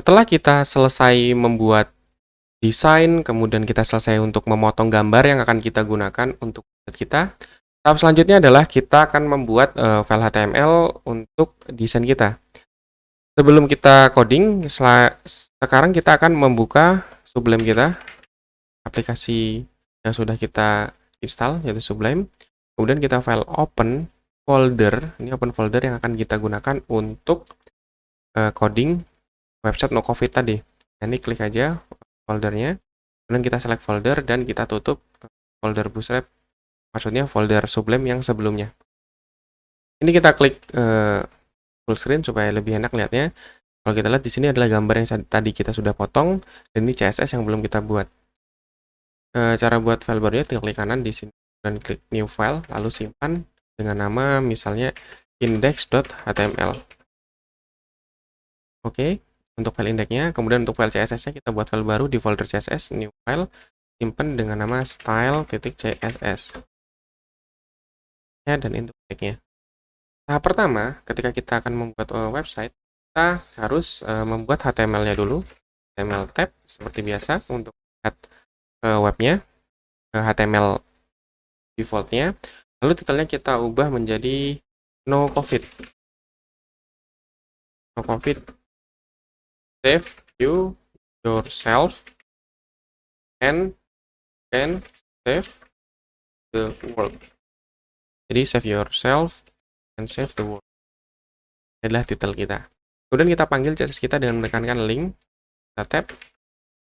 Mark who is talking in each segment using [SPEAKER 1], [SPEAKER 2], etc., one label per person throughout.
[SPEAKER 1] Setelah kita selesai membuat desain, kemudian kita selesai untuk memotong gambar yang akan kita gunakan untuk kita, tahap selanjutnya adalah kita akan membuat file HTML untuk desain kita. Sebelum kita coding, sekarang kita akan membuka Sublime kita, aplikasi yang sudah kita install yaitu Sublime. Kemudian kita file open folder, ini open folder yang akan kita gunakan untuk coding website no covid tadi. Nah, ini klik aja foldernya, kemudian kita select folder dan kita tutup folder Bootstrap, maksudnya folder Sublime yang sebelumnya. Ini kita klik full screen supaya lebih enak lihatnya. Kalau kita lihat di sini adalah gambar yang tadi kita sudah potong, dan ini CSS yang belum kita buat. Cara buat file barunya tinggal klik kanan di sini dan klik new file, lalu simpan dengan nama misalnya index.html. Oke, untuk file indexnya, kemudian untuk file CSS-nya kita buat file baru di folder CSS, new file, simpan dengan nama style.css. Dan indexnya. Tahap pertama, ketika kita akan membuat website, kita harus membuat HTML-nya dulu. HTML tab seperti biasa untuk lihat webnya, HTML defaultnya. Lalu titelnya kita ubah menjadi no covid. No covid. Save you yourself and can save the world. Jadi save yourself and save the world. Ini adalah titel kita. Kemudian kita panggil CSS kita dengan menekankan link, kita tab,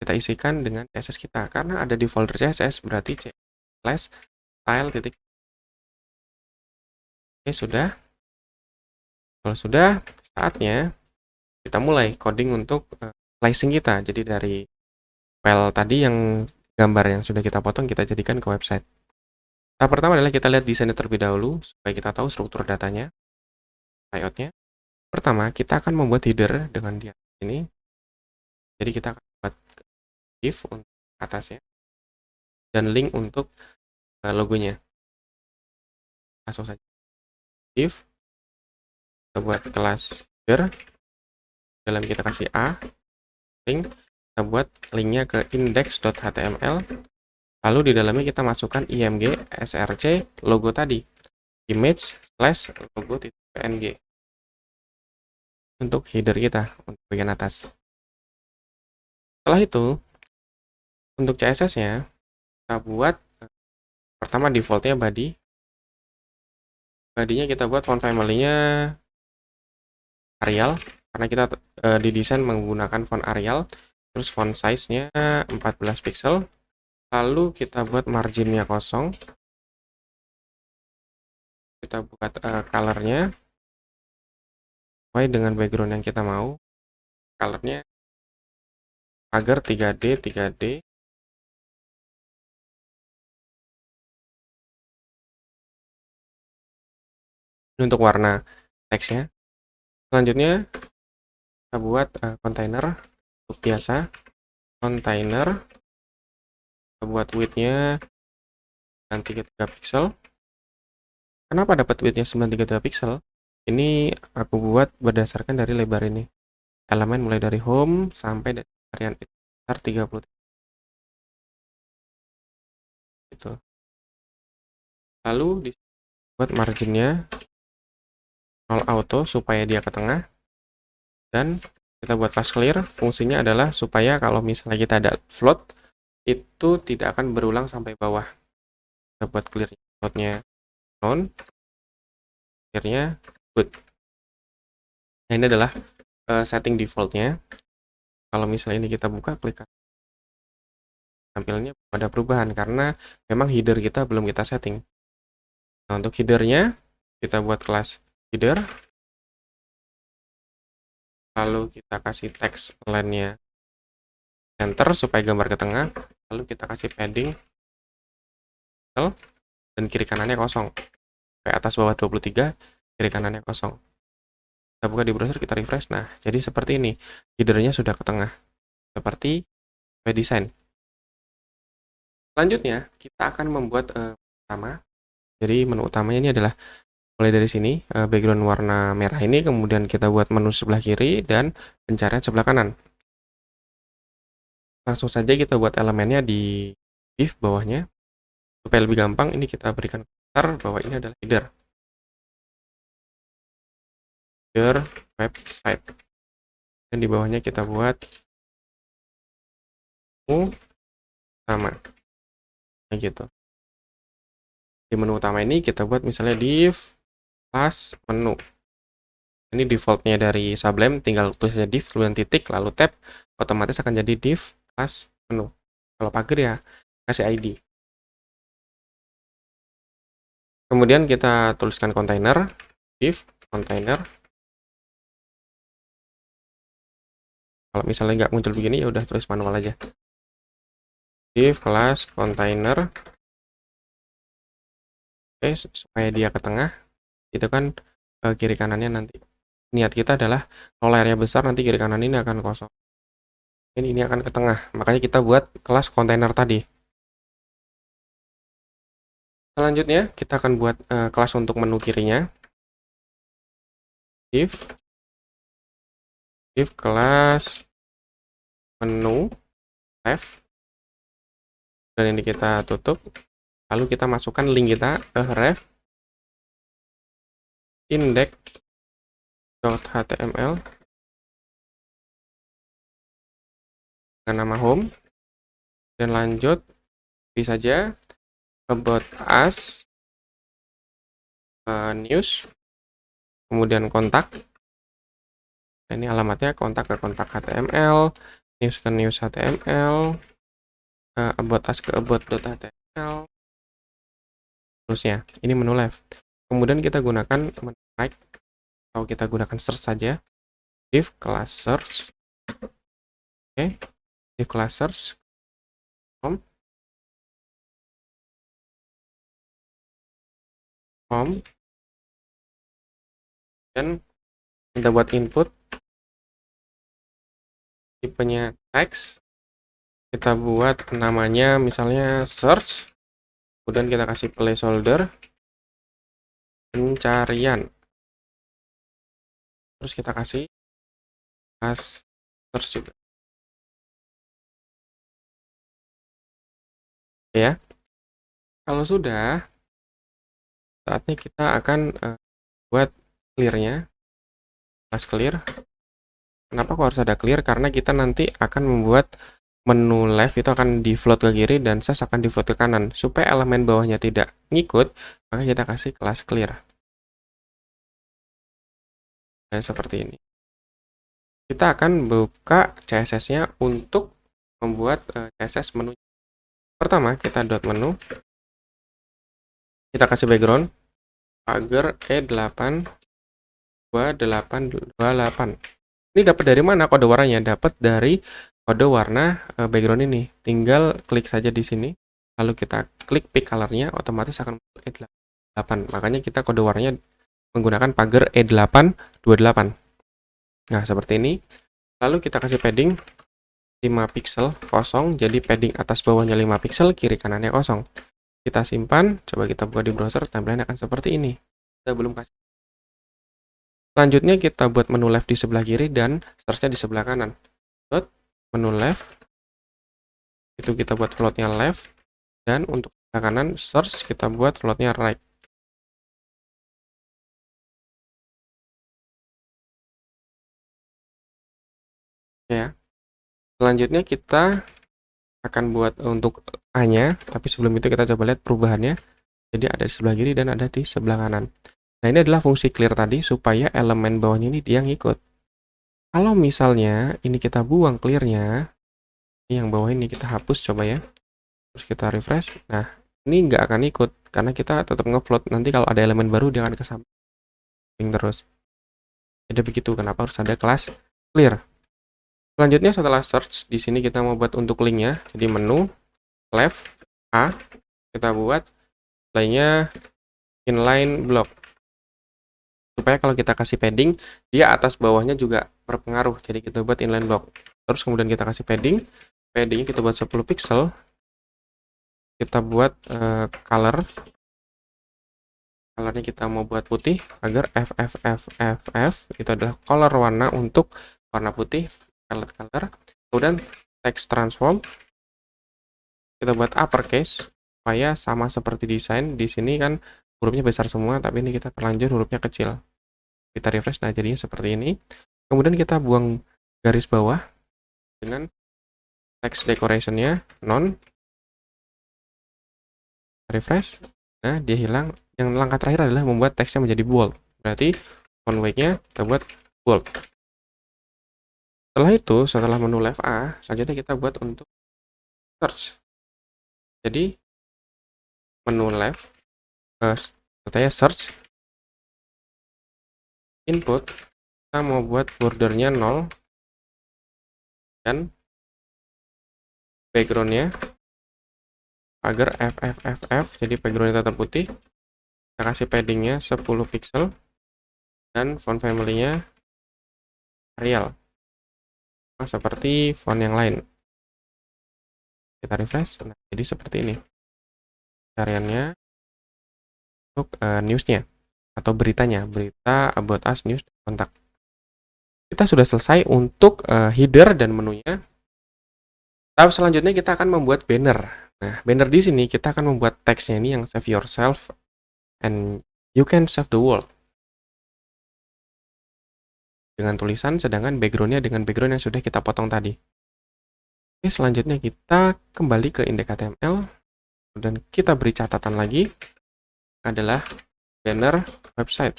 [SPEAKER 1] kita isikan dengan CSS kita. Karena ada di folder CSS, berarti style titik. Oke, sudah. Kalau sudah, saatnya kita mulai coding untuk slicing kita. Jadi dari file tadi yang gambar yang sudah kita potong, kita jadikan ke website. Tahap pertama adalah kita lihat desainnya terlebih dahulu, supaya kita tahu struktur datanya, layoutnya. Pertama, kita akan membuat header dengan di sini. Jadi kita akan buat div untuk atasnya dan link untuk logonya. Langsung saja div, kita buat kelas header, dalam kita kasih a link, kita buat linknya ke index.html, lalu di dalamnya kita masukkan img src logo tadi, image slash logo.png untuk header kita untuk bagian atas. Setelah itu, untuk CSS-nya, kita buat pertama defaultnya body. Body-nya kita buat font family-nya Arial, karena kita didesain menggunakan font Arial. Terus font size-nya 14 pixel. Lalu kita buat margin-nya kosong. Kita buat color-nya sesuai dengan background yang kita mau. Color-nya agar 3D. Ini untuk warna teksnya. Selanjutnya kita buat container untuk biasa. Container kita buat width-nya 93 pixel. Kenapa dapat width-nya 93 pixel? Ini aku buat berdasarkan dari lebar ini. Elemen mulai dari home sampai dari varian sekitar 30. Gitu. Lalu buat marginnya all auto supaya dia ke tengah. Dan kita buat class clear. Fungsinya adalah supaya kalau misalnya kita ada float, itu tidak akan berulang sampai bawah. Kita buat clear floatnya none, clearnya good. Nah, ini adalah setting defaultnya. Kalau misalnya ini kita buka, klik tampilannya ada perubahan karena memang header kita belum kita setting. Nah, untuk headernya kita buat kelas header, lalu kita kasih text line-nya center supaya gambar ke tengah, lalu kita kasih padding dan kiri kanannya kosong. Kayak atas bawah 23, kiri kanannya kosong. Kita buka di browser, kita refresh. Nah, jadi seperti ini. Headernya sudah ke tengah. Seperti sesuai desain. Selanjutnya, kita akan membuat utama. Jadi menu utamanya ini adalah mulai dari sini, background warna merah ini, kemudian kita buat menu sebelah kiri dan pencarian sebelah kanan. Langsung saja kita buat elemennya di div bawahnya. Supaya lebih gampang, ini kita berikan komentar bahwa ini adalah header website. Dan di bawahnya kita buat menu utama. Kayak gitu. Di menu utama ini kita buat misalnya div class menu. Ini defaultnya dari Sublime, tinggal tulis saja div, kemudian titik, lalu tab, otomatis akan jadi div class menu. Kalau pagar ya kasih ID. Kemudian kita tuliskan kontainer, div container. Kalau misalnya nggak muncul begini, ya udah tulis manual aja. Div class container. Oke, supaya dia ke tengah, itu kan kiri kanannya nanti. Niat kita adalah kalau layarnya besar, nanti kiri kanan ini akan kosong. Ini akan ke tengah, makanya kita buat kelas kontainer tadi. Selanjutnya, kita akan buat kelas untuk menu kirinya. Div kelas menu left. Dan ini kita tutup. Lalu kita masukkan link kita ke ref index.html dengan nama home. Dan lanjut, bisa saja about us, news, kemudian kontak. Ini alamatnya kontak ke kontak HTML, news ke news HTML, about us ke about.html, terusnya. Ini menu left. Kemudian kita gunakan menu right, atau kita gunakan search saja. Div class search. Oke, div class search. Home. Dan kita buat input. Tipenya text. Kita buat namanya misalnya search. Kemudian kita kasih placeholder pencarian. Terus kita kasih search juga. Ya. Kalau sudah, saatnya kita akan buat clear-nya. Kelas clear. Kenapa kok harus ada clear? Karena kita nanti akan membuat menu left itu akan di float ke kiri dan SAS akan di float ke kanan. Supaya elemen bawahnya tidak ngikut, maka kita kasih kelas clear. Dan seperti ini. Kita akan buka CSS-nya untuk membuat CSS menu. Pertama, kita dot menu. Kita kasih background pagar E8 2828. Ini dapat dari mana kode warnanya? Dapat dari kode warna background ini. Tinggal klik saja di sini, lalu kita klik pick color-nya, otomatis akan E8. Makanya kita kode warnanya menggunakan pagar E828. Nah, seperti ini. Lalu kita kasih padding 5 pixel kosong, jadi padding atas bawahnya 5 pixel, kiri kanannya kosong. Kita simpan, coba kita buka di browser, tampilan akan seperti ini. Kita belum kasih. Selanjutnya kita buat menu left di sebelah kiri dan search-nya di sebelah kanan. Dot menu left. Itu kita buat floatnya left. Dan untuk sebelah kanan search kita buat floatnya right. Ya. Selanjutnya kita akan buat untuk A-nya, tapi sebelum itu kita coba lihat perubahannya. Jadi ada di sebelah kiri dan ada di sebelah kanan. Nah, ini adalah fungsi clear tadi supaya elemen bawahnya ini dia ngikut. Kalau misalnya ini kita buang clear-nya, ini yang bawah ini kita hapus coba ya. Terus kita refresh. Nah, ini nggak akan ikut karena kita tetap ngefloat. Nanti kalau ada elemen baru dia akan kesamping terus. Jadi begitu, kenapa harus ada kelas clear. Selanjutnya setelah search, di sini kita mau buat untuk linknya. Jadi menu left A, kita buat lainnya inline block. Supaya kalau kita kasih padding, dia atas bawahnya juga berpengaruh. Jadi kita buat inline block. Terus kemudian kita kasih padding paddingnya kita buat 10 pixel. Kita buat colornya kita mau buat putih agar FFFFF itu adalah color warna untuk warna putih, color. Kemudian text transform kita buat uppercase supaya sama seperti desain. Di sini kan hurufnya besar semua, tapi ini kita terlanjur hurufnya kecil. Kita refresh, nah jadinya seperti ini. Kemudian kita buang garis bawah dengan text decoration-nya none. Refresh, nah dia hilang. Yang langkah terakhir adalah membuat teksnya menjadi bold. Berarti font weight-nya kita buat bold. Setelah itu, setelah menu left A, selanjutnya kita buat untuk search. Jadi menu left, katanya search, input, kita mau buat bordernya 0 dan backgroundnya agar FFFF, jadi backgroundnya tetap putih. Kita kasih paddingnya 10 pixel dan font family-nya Arial, seperti font yang lain. Kita refresh, nah, jadi seperti ini cariannya untuk newsnya atau beritanya, berita about us, news, kontak. Kita sudah selesai untuk header dan menunya. Tahap selanjutnya kita akan membuat banner. Nah, banner di sini kita akan membuat teksnya ini yang save yourself and you can save the world. Dengan tulisan, sedangkan backgroundnya dengan background yang sudah kita potong tadi. Oke, selanjutnya kita kembali ke index.html dan kita beri catatan lagi adalah banner website.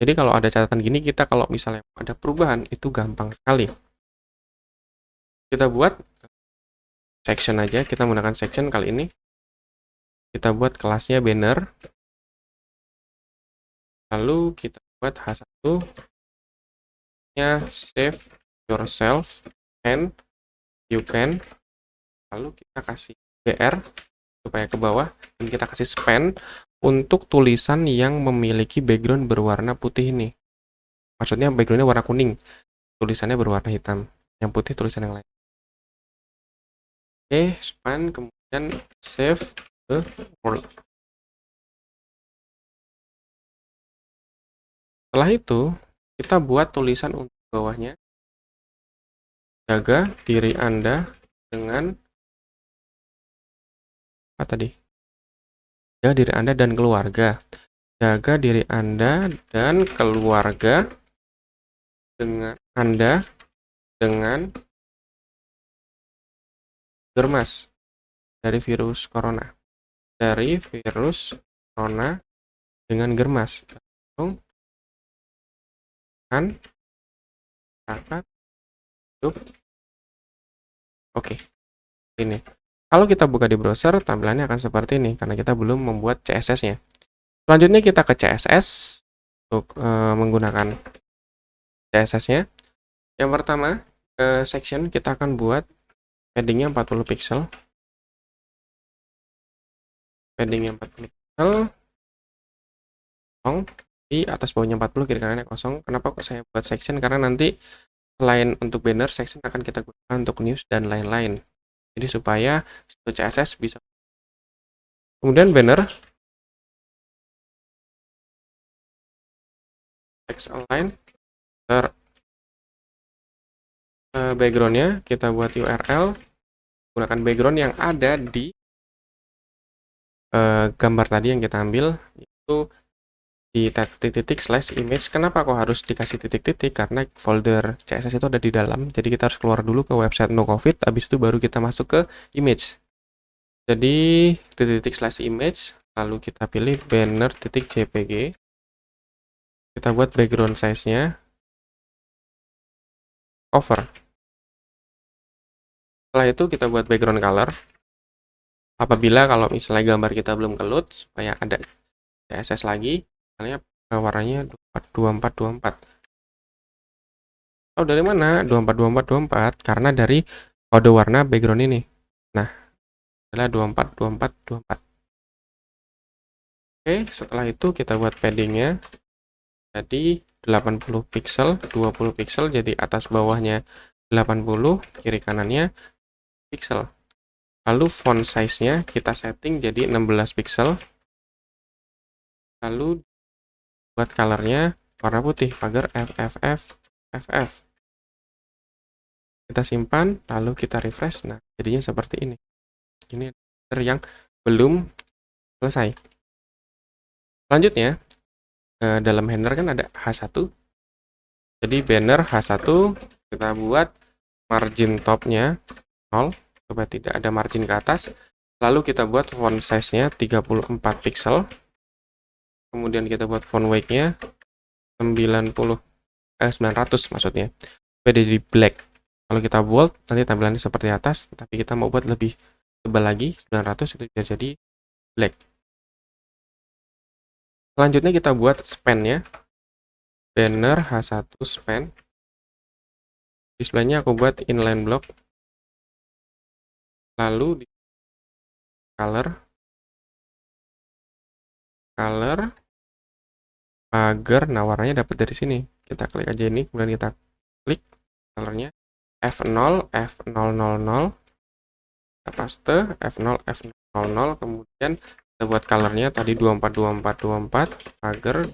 [SPEAKER 1] Jadi kalau ada catatan gini, kita kalau misalnya ada perubahan itu gampang sekali. Kita buat section aja, kita menggunakan section kali ini. Kita buat kelasnya banner. Lalu kita buat H1 nya save yourself and you can. Lalu kita kasih BR supaya ke bawah dan kita kasih span untuk tulisan yang memiliki background berwarna putih ini. Maksudnya backgroundnya warna kuning, tulisannya berwarna hitam, yang putih tulisan yang lain. Oke, span, kemudian save the world. Setelah itu, kita buat tulisan untuk bawahnya. Jaga diri Anda dengan apa tadi? Jaga diri Anda dan keluarga. Jaga diri Anda dan keluarga dengan Anda dengan germas dari virus corona. Dari virus corona dengan germas. Kan rapat hidup. Oke. Ini. Kalau kita buka di browser, tampilannya akan seperti ini karena kita belum membuat CSS-nya. Selanjutnya kita ke CSS untuk menggunakan CSS-nya. Yang pertama, ke section kita akan buat paddingnya 40 pixel. Paddingnya 40 pixel. Kosong. Di atas bawahnya 40, kiri kanannya kosong. Kenapa kok saya buat section? Karena nanti selain untuk banner, section akan kita gunakan untuk news dan lain-lain. Jadi supaya CSS bisa. Kemudian banner. Text align. Backgroundnya kita buat URL. Gunakan background yang ada di gambar tadi yang kita ambil. Itu di titik/image. Kenapa kok harus dikasih titik-titik? Karena folder CSS itu ada di dalam. Jadi kita harus keluar dulu ke website NoCovid. Habis itu baru kita masuk ke image. Jadi titik/image. Lalu kita pilih banner.jpg. Kita buat background size-nya over. Setelah itu kita buat background color. Apabila kalau misalnya gambar kita belum keload, supaya ada CSS lagi, misalnya warnanya 2424. Oh, dari mana? 242424 karena dari kode warna background ini. Nah, adalah 242424. Oke, setelah itu kita buat paddingnya jadi 80 pixel, 20 pixel, jadi atas bawahnya 80, kiri kanannya pixel. Lalu font size-nya kita setting jadi 16 pixel. Lalu buat color-nya warna putih, pagar FFF. Kita simpan, lalu kita refresh. Nah, jadinya seperti ini. Ini yang belum selesai. Selanjutnya, dalam header kan ada H1. Jadi banner H1 kita buat margin top-nya 0 supaya tidak ada margin ke atas. Lalu kita buat font size-nya 34 pixel. Kemudian kita buat font weight-nya 900 maksudnya. Supaya jadi black. Kalau kita bold, nanti tampilannya seperti atas, tapi kita mau buat lebih tebal lagi, 900 itu bisa jadi black. Selanjutnya kita buat span-nya. Banner H1 span. Display-nya aku buat inline block. Lalu di color pagar, nah warnanya dapat dari sini. Kita klik aja ini, kemudian kita klik colornya F0, F000, kita paste F0, F000, kemudian kita buat colornya tadi 24, pagar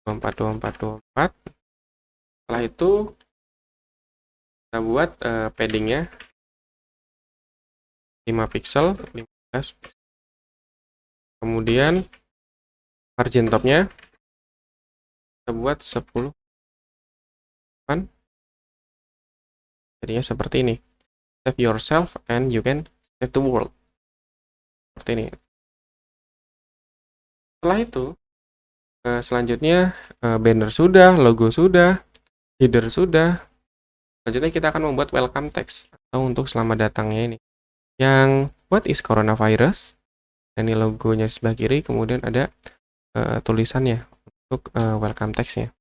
[SPEAKER 1] 24. Setelah itu kita buat paddingnya 5 pixel, 15. Kemudian margin topnya kita buat 10. Jadinya seperti ini. Save yourself and you can save the world. Seperti ini. Setelah itu, selanjutnya banner sudah, logo sudah, header sudah. Selanjutnya kita akan membuat welcome text atau untuk selamat datangnya ini. Yang what is coronavirus? Ini logonya sebelah kiri, kemudian ada tulisannya untuk welcome text-nya.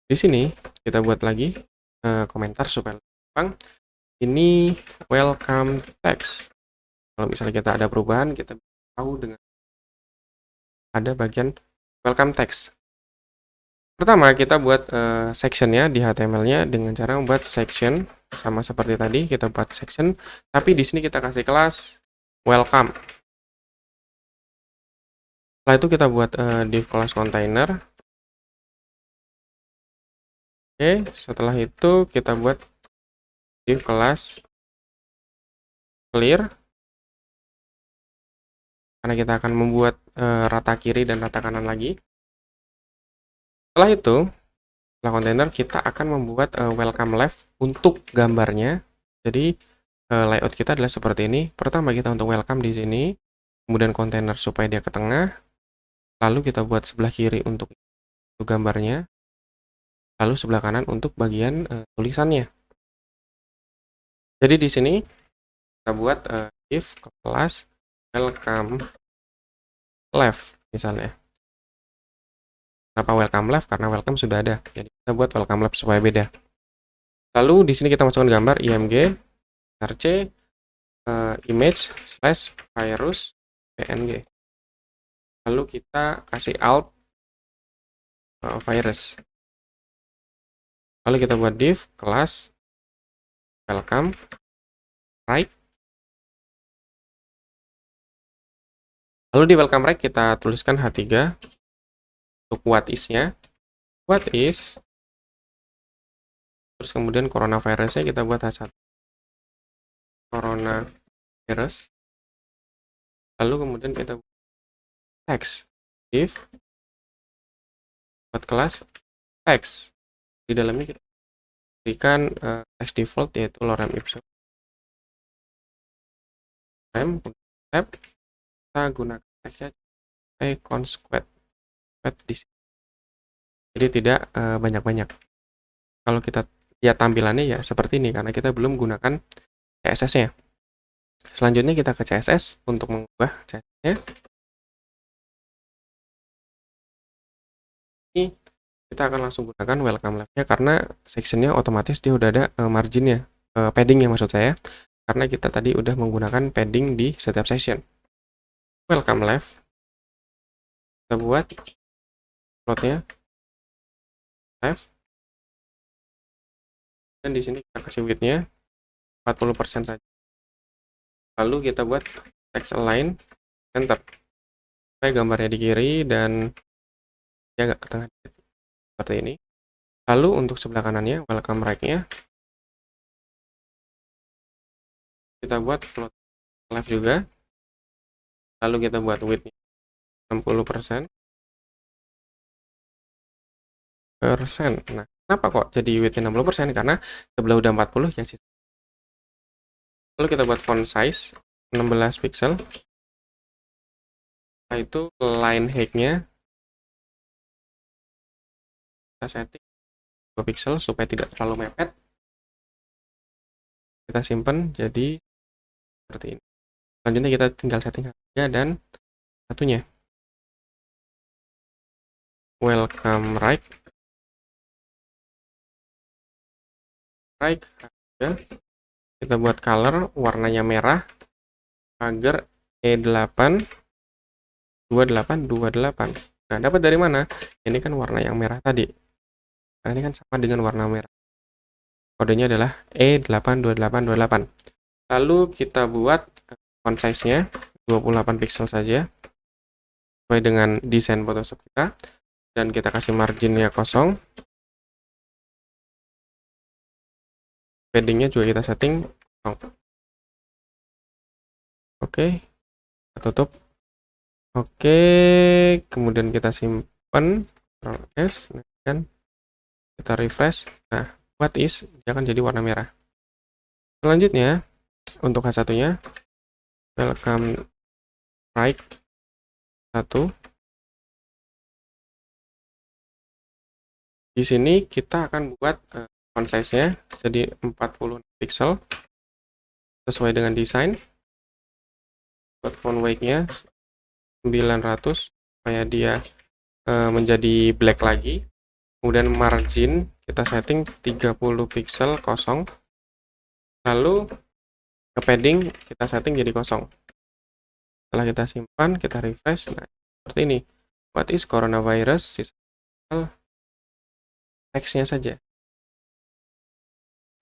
[SPEAKER 1] Di sini kita buat lagi komentar supaya gampang. Ini welcome text. Kalau misalnya kita ada perubahan, kita tahu dengan ada bagian welcome text. Pertama, kita buat section-nya di HTML-nya dengan cara membuat section sama seperti tadi, kita buat section, tapi di sini kita kasih kelas welcome. Setelah itu kita buat div kelas container. Oke, setelah itu kita buat div kelas clear. Karena kita akan membuat rata kiri dan rata kanan lagi. Setelah itu, setelah kontainer, kita akan membuat welcome left untuk gambarnya. Jadi, layout kita adalah seperti ini. Pertama, kita untuk welcome di sini. Kemudian kontainer supaya dia ke tengah. Lalu kita buat sebelah kiri untuk gambarnya. Lalu sebelah kanan untuk bagian tulisannya. Jadi di sini kita buat if kelas welcome left misalnya. Kenapa welcome left? Karena welcome sudah ada. Jadi kita buat welcome left supaya beda. Lalu di sini kita masukkan gambar img rc image / virus png. Lalu kita kasih alt virus. Lalu kita buat div kelas welcome right. Lalu di welcome right kita tuliskan H3 untuk what is-nya. What is. Terus kemudian coronavirus-nya kita buat H1. Coronavirus. Lalu kemudian kita buat text. Div buat kelas text. Di dalamnya kita berikan text default yaitu lorem ipsum. Lorem tab kita gunakan teksnya consquet di sini. Jadi tidak banyak-banyak. Kalau kita lihat tampilannya ya seperti ini karena kita belum gunakan CSS-nya. Selanjutnya kita ke CSS untuk mengubah CSS-nya. Ini kita akan langsung gunakan welcome left-nya karena section-nya otomatis dia udah ada margin-nya, padding-nya maksud saya. Karena kita tadi udah menggunakan padding di setiap section. Welcome left. Kita buat plotnya left. Dan di sini kita kasih width-nya 40% saja. Lalu kita buat text align center. Supaya gambarnya di kiri dan ya agak ke tengah seperti ini. Lalu untuk sebelah kanannya, welcome right-nya kita buat float left juga. Lalu kita buat width-nya 60%. Nah, kenapa kok jadi width-nya 60%? Karena sebelah udah 40 ya sih. Lalu kita buat font size 16 pixel. Nah, itu line height-nya kita setting 2 pixel supaya tidak terlalu mepet. Kita simpan jadi seperti ini. Selanjutnya kita tinggal setting harga dan satunya. Welcome right. Harga. Kita buat color warnanya merah. Pagar E8 2828. Nah, dapat dari mana? Ini kan warna yang merah tadi. Nah, ini kan sama dengan warna merah. Kodenya adalah E82828. Lalu kita buat font size-nya 28 pixel saja. Sesuai dengan desain Photoshop kita. Dan kita kasih margin-nya 0. Padding-nya juga kita setting 0. Oke. Kita tutup. Oke, kemudian kita simpan, Ctrl S, kan kita refresh. Nah, what is dia akan jadi warna merah. Selanjutnya untuk H1-nya welcome right 1. Di sini kita akan buat font size-nya jadi 40 pixel sesuai dengan desain. Buat font weight-nya 900 supaya dia menjadi black lagi. Kemudian margin kita setting 30 pixel kosong. Lalu ke padding kita setting jadi 0. Setelah kita simpan, kita refresh. Nah, seperti ini. What is coronavirus? Text-nya saja.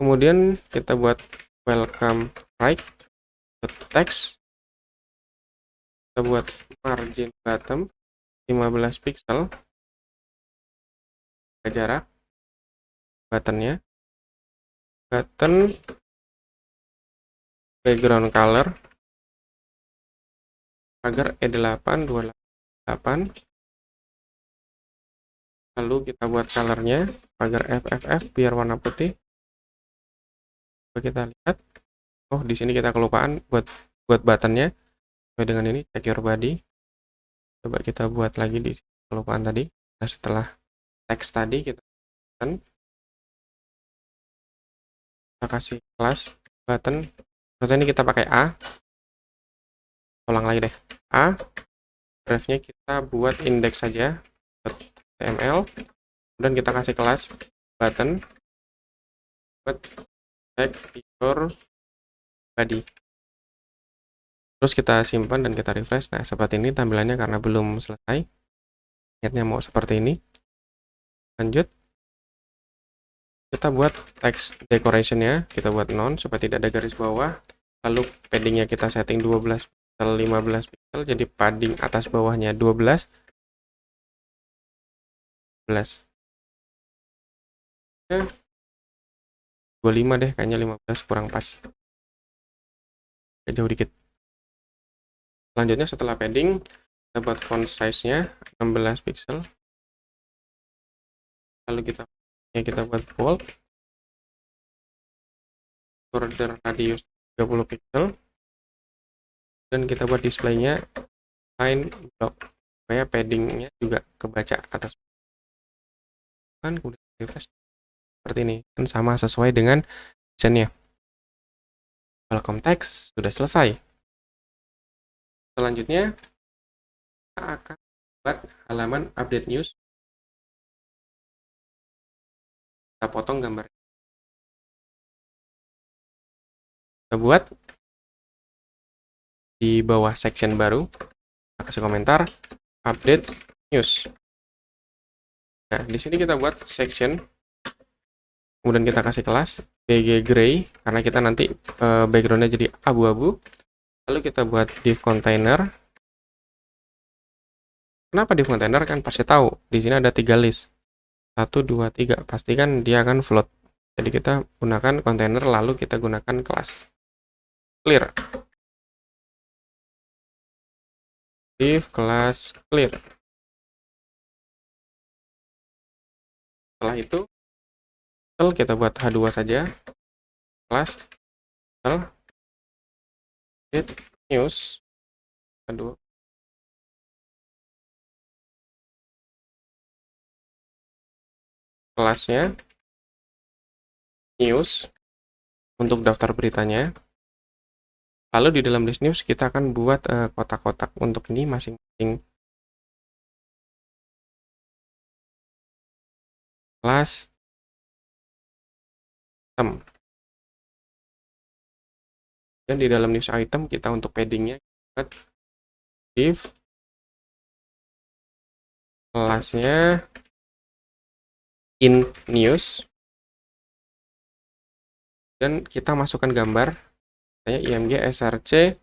[SPEAKER 1] Kemudian kita buat welcome right text. Kita buat margin bottom 15 pixel. Jarak buttonnya. Button background color agar E8 28. Lalu kita buat colornya agar FFF biar warna putih. Coba kita lihat. Oh, di sini kita kelupaan buat buttonnya. Sesuai dengan ini, check your body. Coba kita buat lagi di kelupaan tadi. Nah, setelah teks tadi kita kasih kelas button. Terus ini kita pakai A. Ulang lagi deh. A. Drive-nya kita buat index saja. HTML. Kemudian kita kasih kelas button. Buat check your body. Terus kita simpan dan kita refresh. Nah, seperti ini tampilannya karena belum selesai. Niatnya mau seperti ini. Lanjut. Kita buat text decoration-nya. Kita buat none supaya tidak ada garis bawah. Lalu padding-nya kita setting 12 pixel, 15 pixel. Jadi padding atas bawahnya 12. 25 deh, kayaknya 15 kurang pas. Jauh dikit. Selanjutnya setelah padding, kita buat font size-nya 16 pixel. Lalu kita buat bold. Border radius 30 pixel. Dan kita buat display-nya line block. Supaya padding-nya juga kebaca atas. Kan udah refresh. Seperti ini. Kan sama sesuai dengan desainnya. Welcome text sudah selesai. Selanjutnya, kita akan buat halaman update news. Kita potong gambar. Kita buat di bawah section baru. Kita kasih komentar update news. Nah, di sini kita buat section. Kemudian kita kasih kelas bg gray karena kita nanti backgroundnya jadi abu-abu. Lalu kita buat div container. Kenapa div container? Kan pasti tahu di sini ada 3 list, 1 2 3, pastikan dia akan float. Jadi kita gunakan container lalu kita gunakan kelas clear, div kelas clear. Setelah itu kita buat h2 saja, kelas get news h2 kelasnya news untuk daftar beritanya. Lalu di dalam list news kita akan buat kotak-kotak untuk ini masing-masing kelas item. Dan di dalam news item kita untuk paddingnya buat div kelasnya in news, dan kita masukkan gambar img src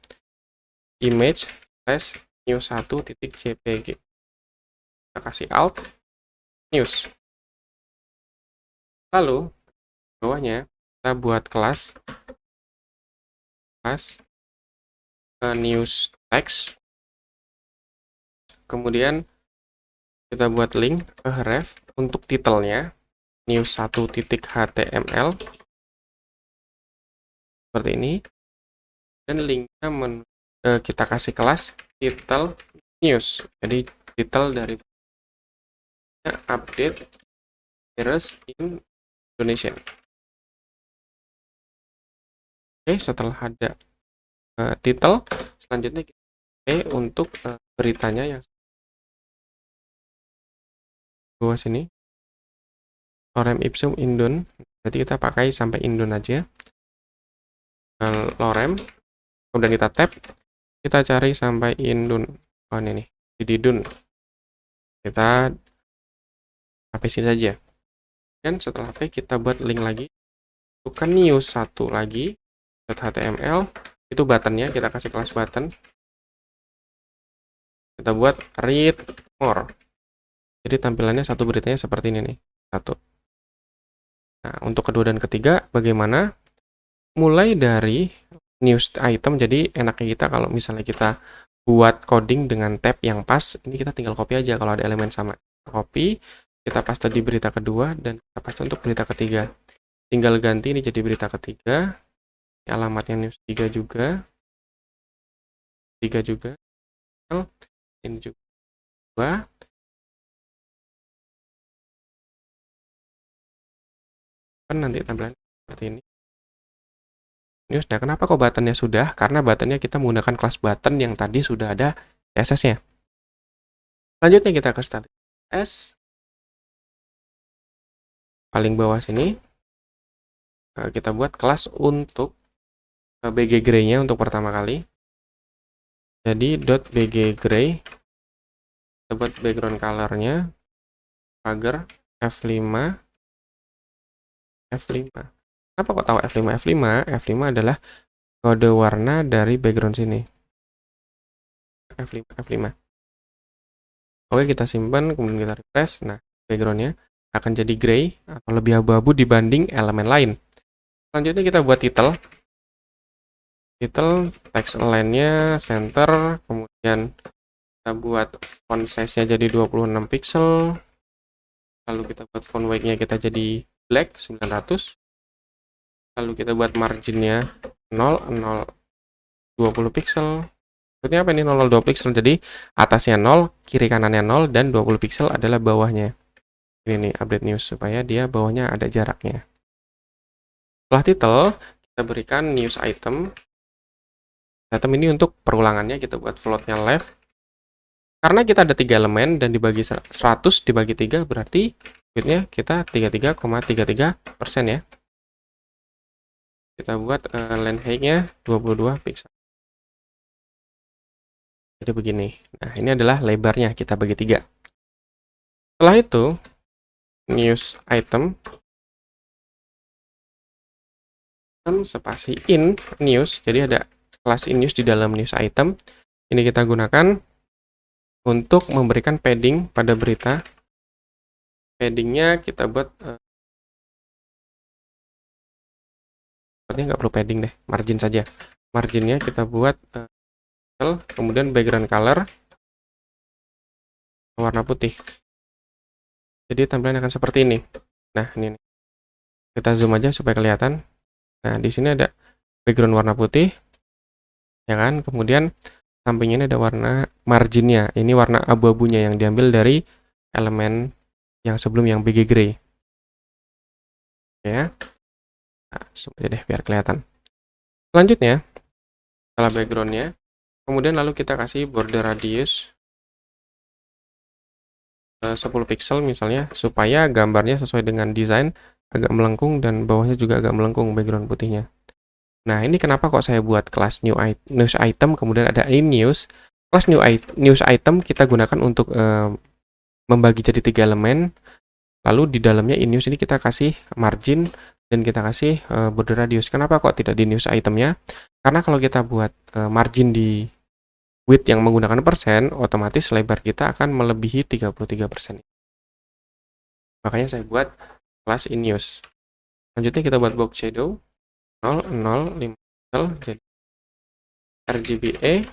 [SPEAKER 1] image slash news1.jpg. Kita kasih alt news. Lalu bawahnya kita buat kelas news text. Kemudian kita buat link ke ref untuk titelnya news1.html seperti ini, dan linknya kita kasih kelas title news. Jadi titel dari update virus in Indonesia. Oke, setelah ada title, selanjutnya kita untuk beritanya yang bawah sini, lorem ipsum indon. Jadi kita pakai sampai indon aja. Lorem, kemudian kita tab, kita cari sampai indon. Oh ini nih, di dun. Kita sampai sini saja. Dan setelah kita buat link lagi, bukan news satu lagi .html, itu buttonnya kita kasih kelas button. Kita buat read more. Jadi tampilannya satu beritanya seperti ini nih, satu. Nah, untuk kedua dan ketiga bagaimana? Mulai dari news item, jadi enaknya kita kalau misalnya kita buat coding dengan tab yang pas, ini kita tinggal copy aja kalau ada elemen sama. Copy, kita paste di berita kedua, dan kita paste untuk berita ketiga. Tinggal ganti ini jadi berita ketiga. Ini alamatnya news 3 juga. 3 juga. Ini juga. Kan nanti tampilan seperti ini. News. Nah, kenapa kok buttonnya sudah? Karena buttonnya kita menggunakan kelas button yang tadi sudah ada CSS-nya. Selanjutnya kita ke static S. Paling bawah sini. Kita buat kelas untuk bg gray-nya untuk pertama kali. Jadi .bg gray. Kita buat background color-nya pagar F5. Kenapa kok tahu F5? F5 adalah kode warna dari background sini. F5. Oke, kita simpan, kemudian kita refresh. Nah, backgroundnya akan jadi gray atau lebih abu-abu dibanding elemen lain. Selanjutnya kita buat title. Text align-nya center, kemudian kita buat font size-nya jadi 26 pixel. Lalu kita buat font weight-nya kita jadi black 900. Lalu kita buat margin-nya 0, 20 pixel. Maksudnya apa ini 0, 20 pixel? Jadi atasnya 0, kiri kanannya 0, dan 20 pixel adalah bawahnya. Ini nih update news supaya dia bawahnya ada jaraknya. Setelah title, kita berikan news item. Item ini untuk perulangannya kita buat floatnya left. Karena kita ada 3 elemen dan dibagi 100 dibagi 3 berarti width-nya kita 33,33% ya. Kita buat length height-nya 22 pixel. Jadi begini. Nah, ini adalah lebarnya, kita bagi 3. Setelah itu, news item. item spasi in news. Jadi ada kelas in news di dalam news item. Ini kita gunakan untuk memberikan padding pada berita. Paddingnya kita buat sepertinya nggak perlu padding deh, margin saja. Marginnya kita buat kemudian background color warna putih. Jadi tampilan akan seperti ini. Nah, ini kita zoom aja supaya kelihatan. Nah, di sini ada background warna putih, ya kan? Kemudian sampingnya ini ada warna marginnya. Ini warna abu-abunya yang diambil dari elemen yang sebelum yang BG gray. Ya. Nah, zoom aja deh biar kelihatan. Selanjutnya, setelah backgroundnya, kemudian lalu kita kasih border radius 10 pixel misalnya, supaya gambarnya sesuai dengan desain, agak melengkung dan bawahnya juga agak melengkung background putihnya. Nah, ini kenapa kok saya buat kelas news item, kemudian ada in news. Kelas news item kita gunakan untuk membagi jadi 3 elemen. Lalu di dalamnya in news ini kita kasih margin dan kita kasih border radius. Kenapa kok tidak di news itemnya? Karena kalau kita buat margin di width yang menggunakan persen, otomatis lebar kita akan melebihi 33%. Makanya saya buat kelas in news. Selanjutnya kita buat box shadow 0, 0, 5 pixel, jadi RGBA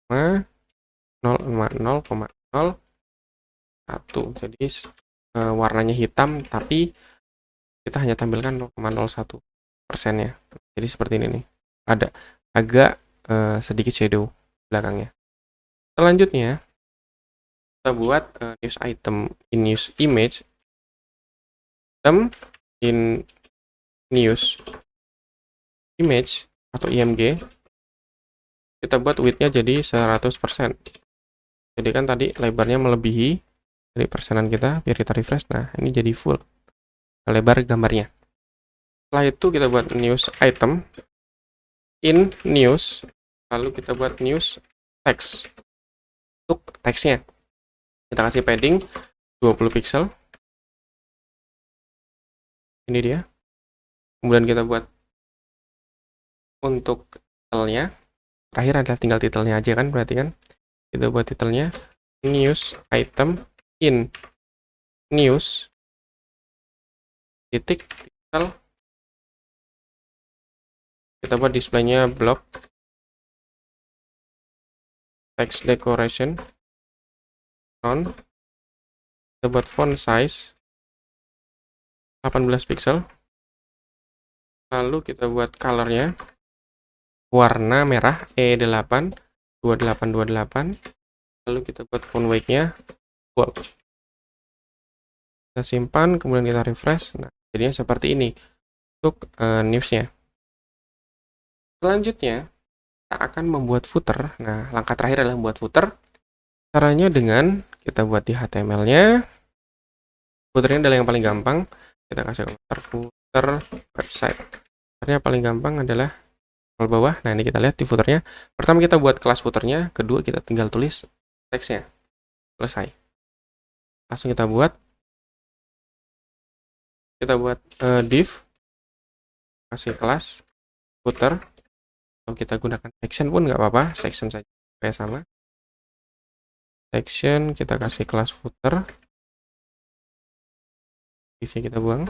[SPEAKER 1] 0,0,1. Jadi warnanya hitam, tapi kita hanya tampilkan 0,01% ya. Jadi seperti ini nih. Ada agak sedikit shadow belakangnya. Selanjutnya kita buat news item in news image item in news image atau IMG. Kita buat width-nya jadi 100%. Jadi kan tadi lebarnya melebihi dari persenan kita, biar kita refresh. Nah, ini jadi full lebar gambarnya. Setelah itu kita buat news item in news, lalu kita buat news text. Untuk teksnya kita kasih padding 20 pixel. Ini dia. Kemudian kita buat untuk titelnya. Terakhir adalah tinggal titelnya aja kan, berarti kan kita buat titelnya news item in news titik titel. Kita buat displaynya block text decoration on. Kita buat font size 18 pixel. Lalu kita buat colornya warna merah E8 2828. Lalu kita buat font weight-nya bold. Kita simpan, kemudian kita refresh. Nah, jadinya seperti ini untuk news-nya. Selanjutnya kita akan membuat footer. Nah, langkah terakhir adalah membuat footer. Caranya dengan kita buat di HTML-nya. Footernya adalah yang paling gampang. Kita kasih komentar footer website. Footernya paling gampang adalah scroll bawah. Nah, ini kita lihat di footernya. Pertama kita buat kelas footernya. Kedua kita tinggal tulis teksnya. Selesai. Langsung kita buat. Kita buat div. Kasih kelas footer. Kalau kita gunakan section pun nggak apa-apa. Section saja. Kayak sama. Section kita kasih kelas footer. Divnya kita buang.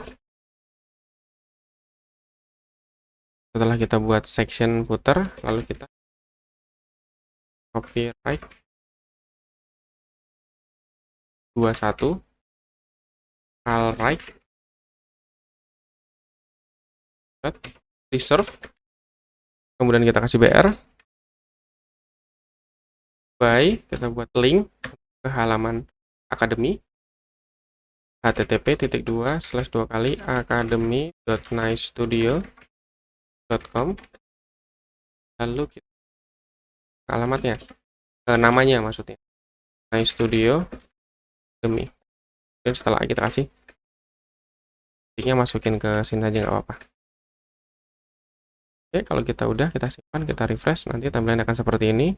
[SPEAKER 1] Setelah kita buat section footer, lalu kita copyright 21 all right reserve, kemudian kita kasih BR by, kita buat link ke halaman akademi http://academy.nicestudio.com. lalu kita alamatnya, namanya maksudnya Nice Studio Academy. Dan setelah kita kasih linknya, masukin ke sini aja nggak apa-apa. Oke, kalau kita udah, kita simpan, kita refresh, nanti tampilan akan seperti ini.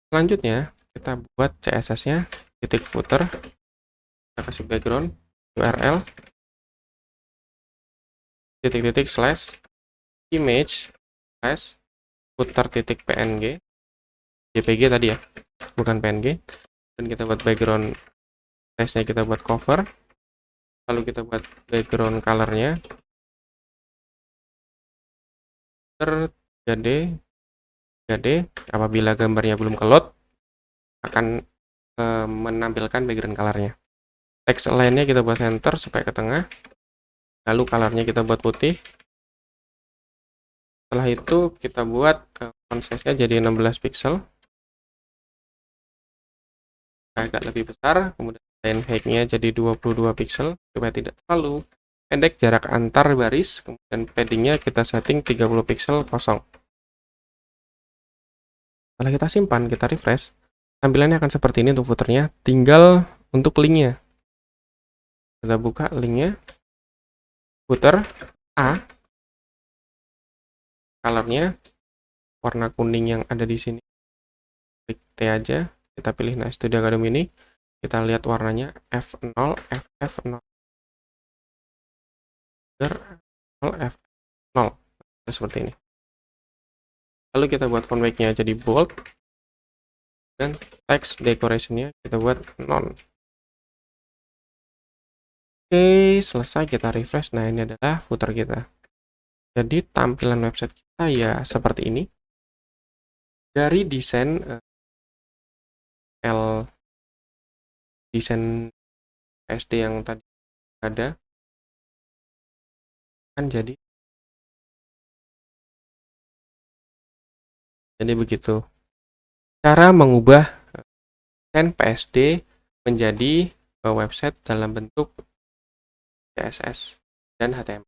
[SPEAKER 1] Selanjutnya kita buat CSS-nya titik footer, kita kasih background URL titik-titik slash image slash footer titik png, JPG tadi ya, bukan PNG. Dan kita buat background size-nya, kita buat cover, lalu kita buat background color-nya 3D. Apabila gambarnya belum keload akan menampilkan background color-nya. Text align-nya kita buat center supaya ke tengah, lalu color-nya kita buat putih. Setelah itu kita buat font size-nya jadi 16 pixel, agak lebih besar. Kemudian line height-nya jadi 22 pixel supaya tidak terlalu pendek jarak antar baris. Kemudian padding-nya kita setting 30 pixel kosong. Setelah kita simpan, kita refresh, tampilannya akan seperti ini untuk footernya. Tinggal untuk linknya, kita buka linknya, footer A, colornya warna kuning yang ada di sini, klik T aja, kita pilih Nice Studio Academy ini, kita lihat warnanya F0, FF0, F0, seperti ini. Lalu kita buat font weight-nya jadi bold, dan text decoration-nya kita buat non. Oke, selesai, kita refresh. Nah, ini adalah footer kita. Jadi tampilan website kita ya seperti ini. Dari desain desain PSD yang tadi ada, kan jadi begitu cara mengubah desain PSD menjadi website dalam bentuk CSS dan HTML.